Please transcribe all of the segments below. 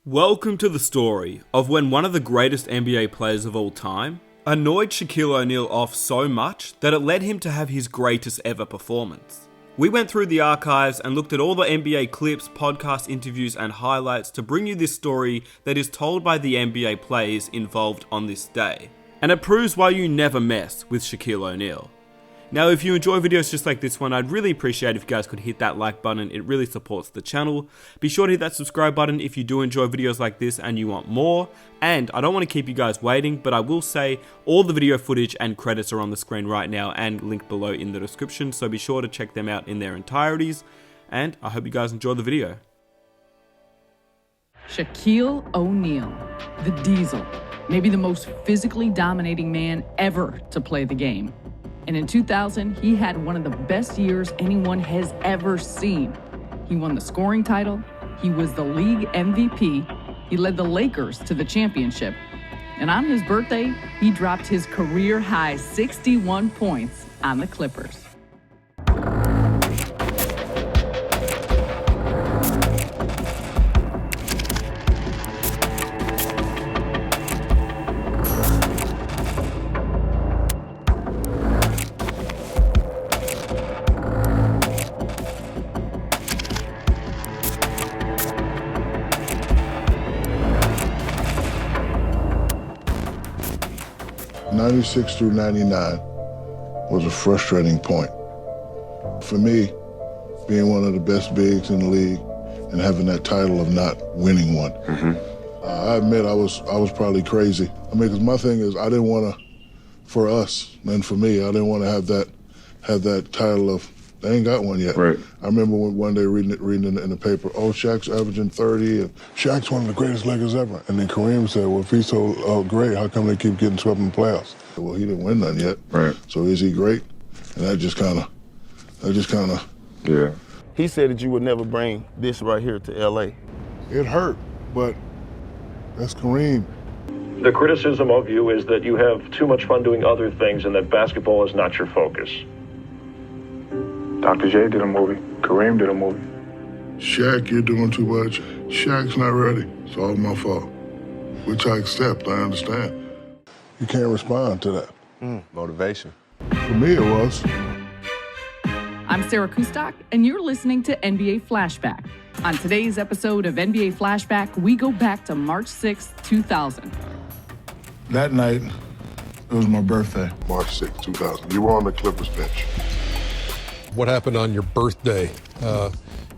Welcome to the story of when one of the greatest NBA players of all time annoyed Shaquille O'Neal off so much that it led him to have his greatest ever performance. We went through the archives and looked at all the NBA clips, podcast interviews and highlights to bring you this story that is told by the NBA players involved on this day. And it proves why you never mess with Shaquille O'Neal. Now, if you enjoy videos just like this one, I'd really appreciate if you guys could hit that like button. It really supports the channel. Be sure to hit that subscribe button if you do enjoy videos like this and you want more. And I don't want to keep you guys waiting, but I will say all the video footage and credits are on the screen right now and linked below in the description. So be sure to check them out in their entireties. And I hope you guys enjoy the video. Shaquille O'Neal, the Diesel, maybe the most physically dominating man ever to play the game. And in 2000, he had one of the best years anyone has ever seen. He won the scoring title, he was the league MVP, he led the Lakers to the championship, and on his birthday, he dropped his career-high 61 points on the Clippers. '96 through '99 was a frustrating point. For me, being one of the best bigs in the league and having that title of not winning one. I admit I was probably crazy. I mean, because my thing is I didn't want to, for us and for me, I didn't want to have that title of, they ain't got one yet. Right. I remember one day reading in the paper, oh, Shaq's averaging 30, and Shaq's one of the greatest Lakers ever. And then Kareem said, well, if he's so great, how come they keep getting swept in the playoffs? Well, he didn't win none yet. Right. So is he great? And that just kind of. Yeah. He said that you would never bring this right here to LA. It hurt, but that's Kareem. The criticism of you is that you have too much fun doing other things and that basketball is not your focus. Dr. J did a movie. Kareem did a movie. Shaq, you're doing too much. Shaq's not ready. It's all my fault. Which I accept, I understand. You can't respond to that. Motivation. For me, it was. I'm Sarah Kustok, and you're listening to NBA Flashback. On today's episode of NBA Flashback, we go back to March 6, 2000. That night, it was my birthday. March 6, 2000. You were on the Clippers bench. What happened on your birthday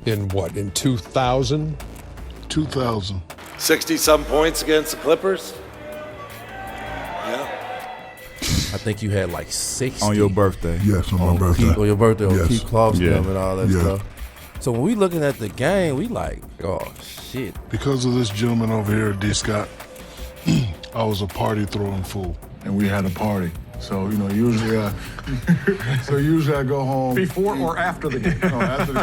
in 2000? 2000. 60-some points against the Clippers? Yeah. I think you had like 60. On your birthday? Yes, on my birthday. On your birthday, on Yes. Keith Clark's Yeah. and all that Yeah. stuff. So when we looking at the game, we like, oh, shit. Because of this gentleman over here, D. Scott, I was a party throwing fool. And we had a party. So, usually I go home. Before or after the game? No, after the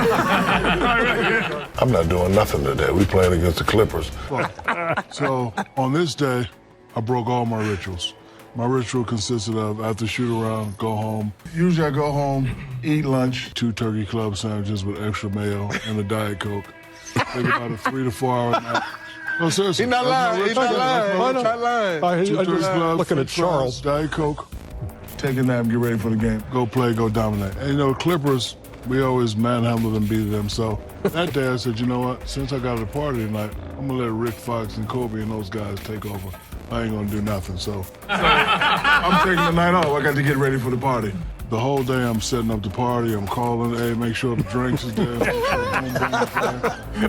game. I'm not doing nothing today. We playing against the Clippers. So on this day, I broke all my rituals. My ritual consisted of, after shoot around, go home. Usually I go home, eat lunch, 2 turkey club sandwiches with extra mayo and a Diet Coke. Take about a 3 to 4 hour nap. No, seriously. He's not lying. He's not lying. He's not lying. I'm 2 turkey clubs, looking at french fries, Charles. Diet Coke. Take a nap, get ready for the game. Go play, go dominate. And Clippers, we always manhandled and beat them. So that day I said, you know what? Since I got a party tonight, I'm gonna let Rick Fox and Kobe and those guys take over. I ain't gonna do nothing. So I'm taking the night off. I got to get ready for the party. The whole day I'm setting up the party. I'm calling, hey, make sure the drinks is there. Make sure the homeboys is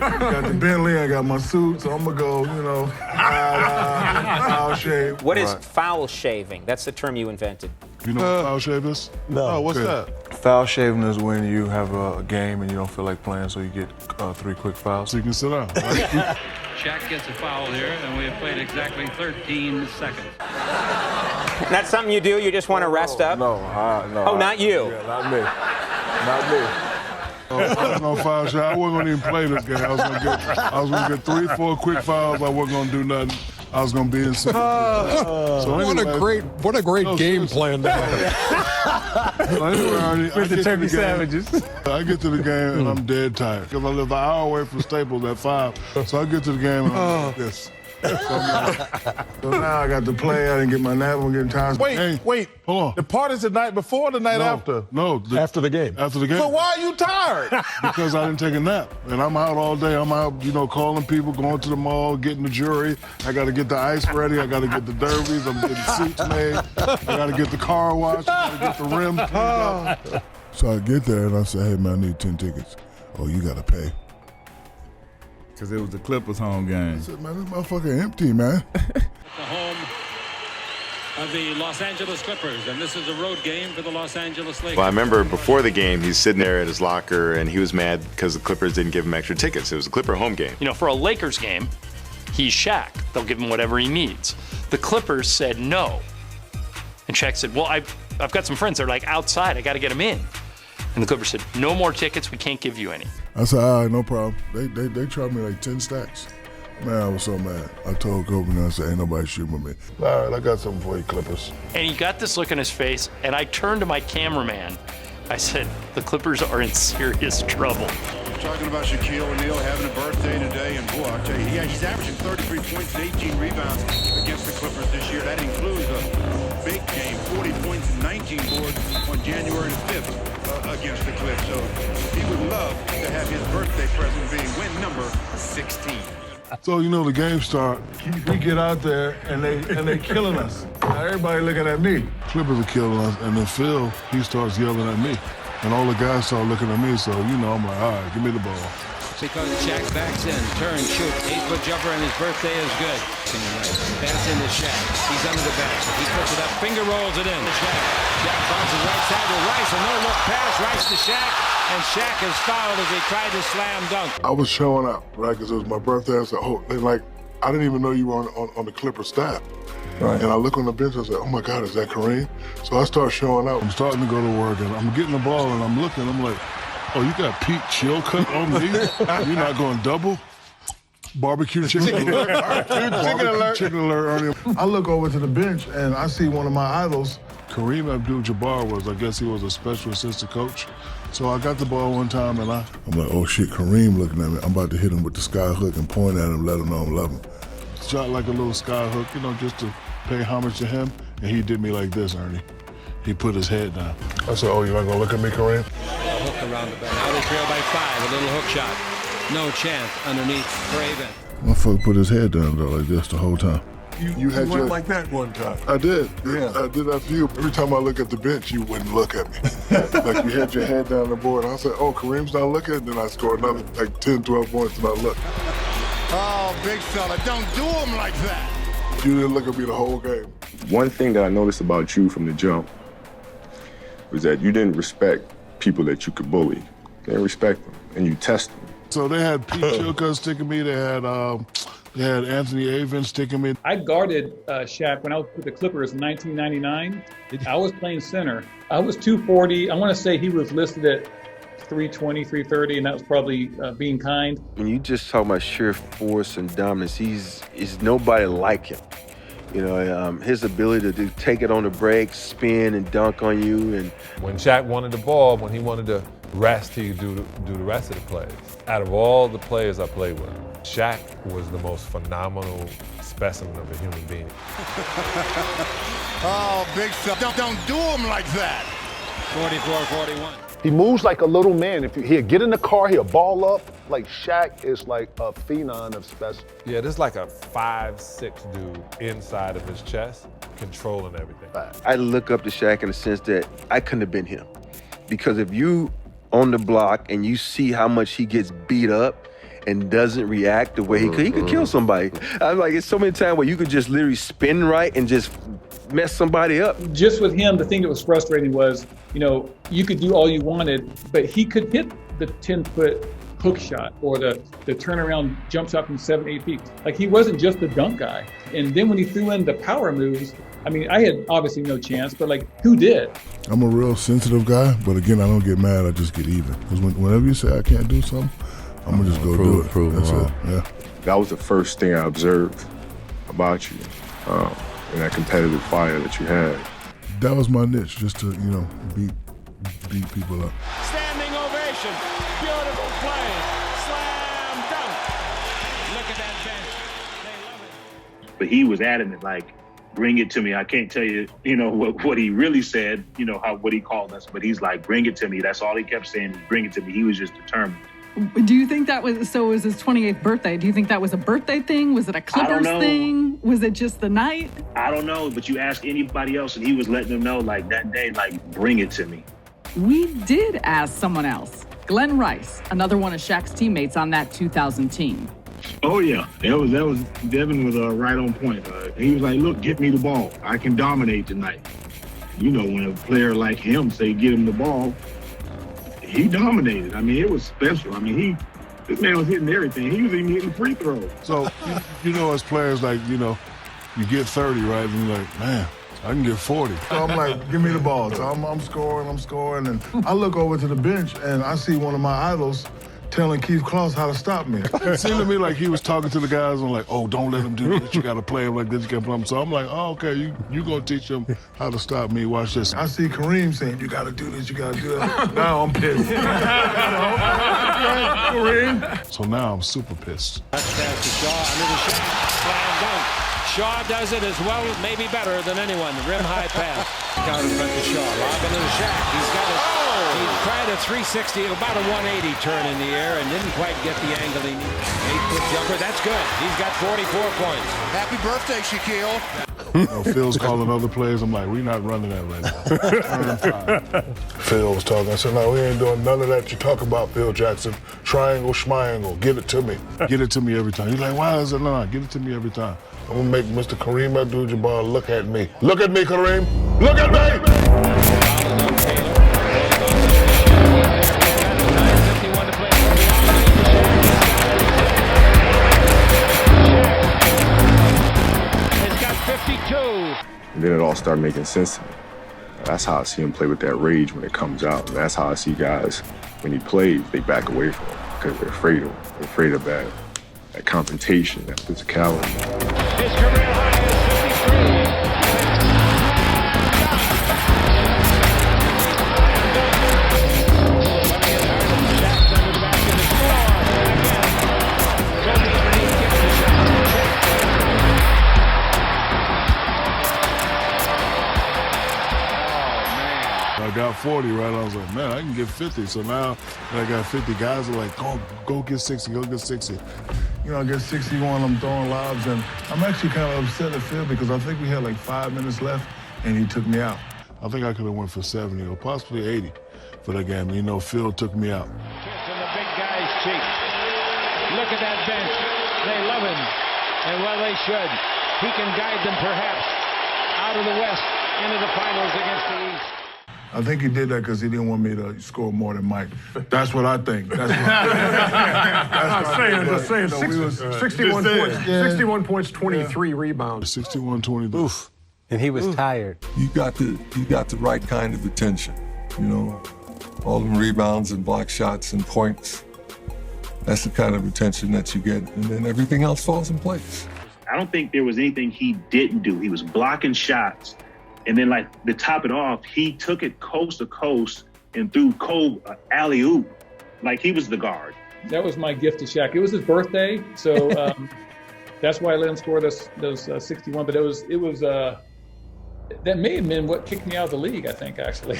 there. Got the Bentley, I got my suit, so I'm gonna go, foul shave. What is foul shaving? That's the term you invented. You know what foul shave is? No, what's that? Foul shaving is when you have a game and you don't feel like playing, so you get 3 quick fouls. So you can sit down. Shaq gets a foul here, and we have played exactly 13 seconds. That's something you do? You just want to rest up? No. Oh, not you? Yeah, not me. Not me. I was gonna foul shot. I wasn't gonna even play this game. I was gonna get 3, 4 quick fouls. I wasn't gonna do nothing. I was going to be in San What a great game plan there. So anyway, With the turkey sandwiches. I get to the game and I'm dead tired because I live an hour away from Staples at 5. So I get to the game and I'm like this. So now I got to play. I didn't get my nap. I'm getting tired. Wait. Hold on. The party's the night before or the night after? No. After the game. After the game. So why are you tired? Because I didn't take a nap. And I'm out all day. I'm out, calling people, going to the mall, getting the jewelry. I got to get the ice ready. I got to get the derbies. I'm getting suits made. I got to get the car washed. I got to get the rims cleaned up. So I get there and I say, hey, man, I need 10 tickets. Oh, you got to pay. Because it was the Clippers home game. I said, man, this motherfucker empty, man. The home of the Los Angeles Clippers, and this is a road game for the Los Angeles Lakers. Well, I remember before the game, he's sitting there at his locker, and he was mad because the Clippers didn't give him extra tickets. It was a Clipper home game. For a Lakers game, he's Shaq. They'll give him whatever he needs. The Clippers said no. And Shaq said, well, I've got some friends that are outside. I got to get them in. And the Clippers said, no more tickets. We can't give you any. I said, all right, no problem. They tried me 10 stacks. Man, I was so mad. I told Kobe, and I said, ain't nobody shooting with me. All right, I got something for you, Clippers. And he got this look on his face, and I turned to my cameraman. I said, the Clippers are in serious trouble. Talking about Shaquille O'Neal having a birthday today, and boy, I'll tell you, he's averaging 33 points and 18 rebounds against the Clippers this year. That includes a big game, 40 points and 19 boards on January 5th against the Clips. So he would love to have his birthday present being win number 16. So, the game start. We get out there, and they killing us. Now everybody looking at me. Clippers are killing us, and then Phil, he starts yelling at me. And all the guys start looking at me, so, I'm like, all right, give me the ball. Because Shaq backs in, turns, shoots, 8-foot jumper, and his birthday is good. Pass into Shaq. He's under the basket. He puts it up, finger rolls it in. Shaq. Shaq bounces right side to Rice, a no-look pass. Rice to Shaq, and Shaq is fouled as he tried to slam dunk. I was showing up, right, because it was my birthday. I said, I didn't even know you were on the Clipper staff. Right. And I look on the bench, I said, oh my God, is that Kareem? So I start showing up. I'm starting to go to work, and I'm getting the ball, and I'm looking, I'm like, oh, you got Pete Chilcutt on me? You're not going double? Barbecue chicken alert. Chicken alert, Ernie. I look over to the bench, and I see one of my idols. Kareem Abdul-Jabbar was, I guess he was a special assistant coach. So I got the ball one time, and I'm like, oh shit, Kareem looking at me. I'm about to hit him with the sky hook and point at him, let him know I love him. Shot like a little sky hook, just to pay homage to him, and he did me like this, Ernie. He put his head down. I said, oh, you're not gonna look at me, Kareem? A hook around the back. Now they trail by 5, a little hook shot. No chance underneath Craven. My fuck put his head down though, like this the whole time. You had went like that one time. I did. Yeah. I did that for you. Every time I look at the bench, you wouldn't look at me. Like you had your head down the board. And I said, oh, Kareem's not looking. And then I scored another 10, 12 points and I looked. Oh, big fella, don't do him like that. You didn't look at me the whole game. One thing that I noticed about you from the jump was that you didn't respect people that you could bully. You didn't respect them, and you test them. So they had Pete Chilcutt sticking me. They had Anthony Avon sticking me. I guarded Shaq when I was with the Clippers in 1999. I was playing center. I was 240. I want to say he was listed at 320, 330, and that was probably being kind. When you just talk about sheer force and dominance, is nobody like him. His ability to take it on the break, spin and dunk on you. And when Shaq wanted the ball, when he wanted to rest, he could do the rest of the plays. Out of all the players I played with, Shaq was the most phenomenal specimen of a human being. Oh, big fella, don't do him like that. 44-41. He moves like a little man. If he'll get in the car, he'll ball up. Like Shaq is like a phenom of special. Yeah, this is like a 5'6" dude inside of his chest, controlling everything. I look up to Shaq in the sense that I couldn't have been him. Because if you on the block and you see how much he gets beat up and doesn't react the way he could kill somebody. I'm like, it's so many times where you could just literally spin right and just mess somebody up. Just with him, the thing that was frustrating was, you could do all you wanted, but he could hit the 10-foot hook shot or the turnaround jump shot from 7-8 feet. Like, he wasn't just the dunk guy. And then when he threw in the power moves, I had obviously no chance, but who did? I'm a real sensitive guy, but again, I don't get mad, I just get even. Because whenever you say I can't do something, I'm gonna just go do it. That's it, yeah. That was the first thing I observed about you and that competitive fire that you had. That was my niche, just to, beat people up. Standing ovation. Beautiful play. Slam dunk. Look at that bench. They love it. But he was adamant, like, bring it to me. I can't tell you, what he really said, what he called us, but he's like, bring it to me. That's all he kept saying, bring it to me. He was just determined. Do you think that was, so it was his 28th birthday. Do you think that was a birthday thing? Was it a Clippers thing? Was it just the night? I don't know, but you ask anybody else and he was letting them know, like, that day, like, bring it to me. We did ask someone else. Glenn Rice, another one of Shaq's teammates on that 2000 team. Oh yeah, that was Devin was right on point. He was like, "Look, get me the ball. I can dominate tonight." When a player like him say, "Get him the ball," he dominated. I mean, it was special. I mean, this man was hitting everything. He was even hitting free throws. So as players, like you get 30, right, and you're like, man, I can get 40. So I'm like, give me the ball. So I'm scoring, and I look over to the bench and I see one of my idols telling Keith Klaus how to stop me. It seemed to me like he was talking to the guys and like, oh, don't let him do this. You got to play him like this. You can't play him. So I'm like, oh, okay, you going to teach him how to stop me. Watch this. I see Kareem saying, you got to do this, you got to do that. Now I'm pissed. Kareem. So now I'm super pissed. That's pass to Shaw under the shot. Slam dunk. Shaw does it as well, maybe better than anyone. The rim high pass. Down in front to Shaw. Lob into the Shaq. He's got it. He tried a 360, about a 180 turn in the air and didn't quite get the angle he needed. 8-foot jumper, that's good. He's got 44 points. Happy birthday, Shaquille. Phil's calling other players. I'm like, we're not running that right now. Phil was talking. I said, no, we ain't doing none of that you talk about, Phil Jackson. Triangle, schmiangle, give it to me. Get it to me every time. He's like, why is it not? Give it to me every time. I'm gonna make Mr. Kareem Abdul-Jabbar look at me. Look at me, Kareem. Look at me! And then it all started making sense to me. That's how I see him play with that rage when it comes out. And that's how I see guys, when he plays, they back away from him because they're afraid of him. They're afraid of that confrontation, that physicality. His career high is 53. I got 40, right? I was like, man, I can get 50. So now that I got 50, guys are like, go get 60, go get 60. I get 61, I'm throwing lobs, and I'm actually kind of upset at Phil because I think we had like 5 minutes left, and he took me out. I think I could have went for 70 or possibly 80 for that game. Phil took me out. Kiss in the big guy's cheek. Look at that bench. They love him, and well, they should. He can guide them perhaps out of the West into the finals against the East. I think he did that because he didn't want me to score more than Mike. That's what I think. That's what Just saying. 61 points. 61 points, 23 rebounds. 61-20. Oof. And he was tired. You got the right kind of attention. All them rebounds and block shots and points. That's the kind of attention that you get, and then everything else falls in place. I don't think there was anything he didn't do. He was blocking shots. And then, like, to top it off, he took it coast to coast and threw Cole alley-oop. Like, he was the guard. That was my gift to Shaq. It was his birthday, so that's why I let him score those 61. But it was that may have been what kicked me out of the league, I think, actually.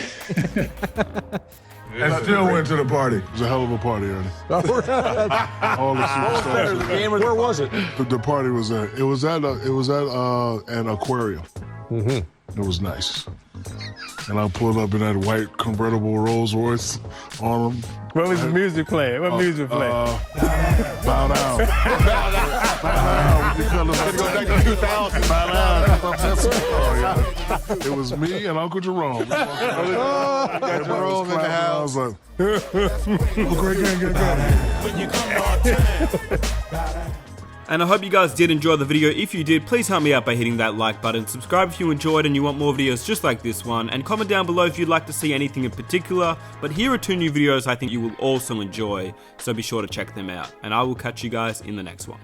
And still went to the party. It was a hell of a party, Ernie. All the superstars. Where was it? The party was at. It was at an aquarium. Mm-hmm. It was nice. And I pulled up in that white convertible Rolls Royce on them. What was the music playing? What music playing? Bow down. Bow down. Go back to 2000. Bow down. It was me and Uncle Jerome. Got Jerome in the house. I was like, great game. And I hope you guys did enjoy the video. If you did, please help me out by hitting that like button, subscribe if you enjoyed and you want more videos just like this one, and comment down below if you'd like to see anything in particular. But here are 2 new videos I think you will also enjoy, so be sure to check them out. And I will catch you guys in the next one.